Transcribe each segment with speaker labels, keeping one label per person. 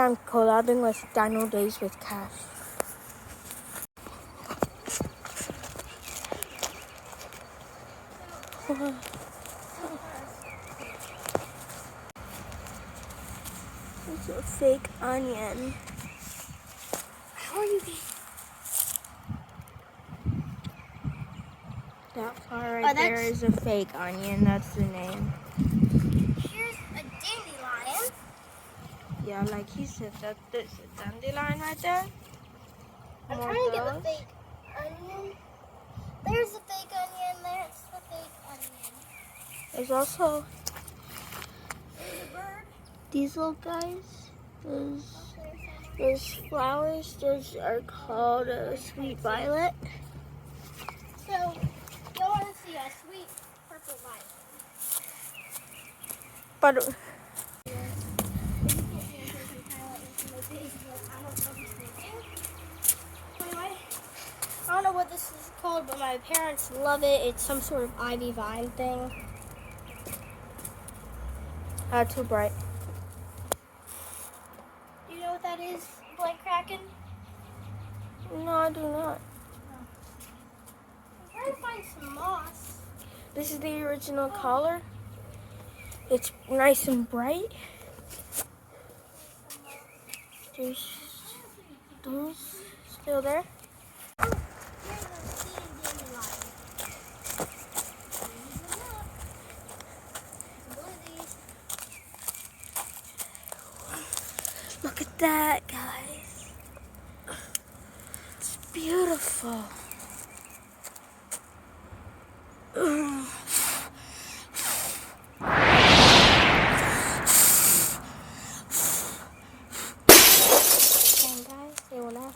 Speaker 1: I'm collabing with Dino Days with Cash. It's a fake onion. How are you getting that far right there is a fake onion, that's the name.
Speaker 2: Here's a dandelion.
Speaker 1: Yeah, like he said, that there's a dandelion right there.
Speaker 2: I'm
Speaker 1: More
Speaker 2: trying to get
Speaker 1: those.
Speaker 2: the fake onion. There's the fake onion. There's the fake onion.
Speaker 1: There's also
Speaker 2: There's a bird.
Speaker 1: these little guys. Those flowers, those are called sweet violet.
Speaker 2: So, you want to see a sweet purple violet.
Speaker 1: But
Speaker 2: I don't know what this is called, but my parents love it. It's some sort of ivy vine thing.
Speaker 1: too bright.
Speaker 2: Do you know what that is, Blake Kraken?
Speaker 1: No, I do not.
Speaker 2: I'm trying to find some moss.
Speaker 1: This is the original color. It's nice and bright. There's those still there.
Speaker 2: Here's a seed dandelion.
Speaker 1: Look at that, guys. It's beautiful.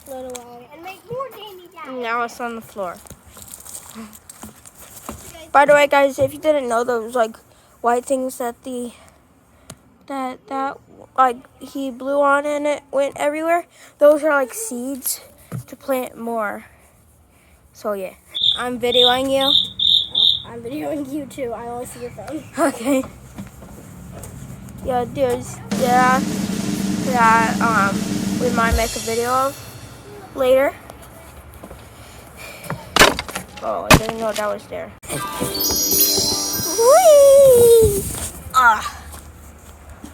Speaker 2: Float away and make more dandelions.
Speaker 1: Now it's on the floor. By the way, guys, if you didn't know, those like white things that like he blew on and it went everywhere, those are like seeds to plant more. So yeah, I'm videoing you.
Speaker 2: I'm videoing you too. I only see your phone.
Speaker 1: Okay. Yeah, there's that we might make a video of later. Oh, I didn't know that was there. Whee!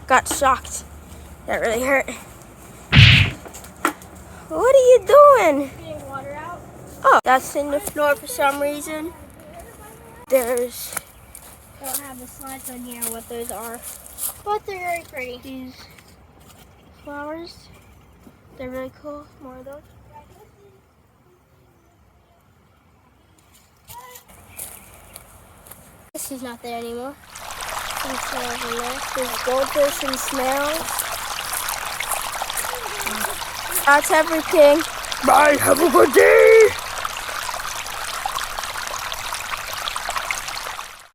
Speaker 1: Got shocked. That really hurt. What are you doing?
Speaker 2: Getting water out.
Speaker 1: Oh, that's in the floor for some reason. There's
Speaker 2: I don't have the slides on here what those are, but they're very pretty.
Speaker 1: these flowers. They're really cool. More of those.
Speaker 2: This is not there anymore.
Speaker 1: There's goldfish and snails. That's everything. Bye. Have a good day.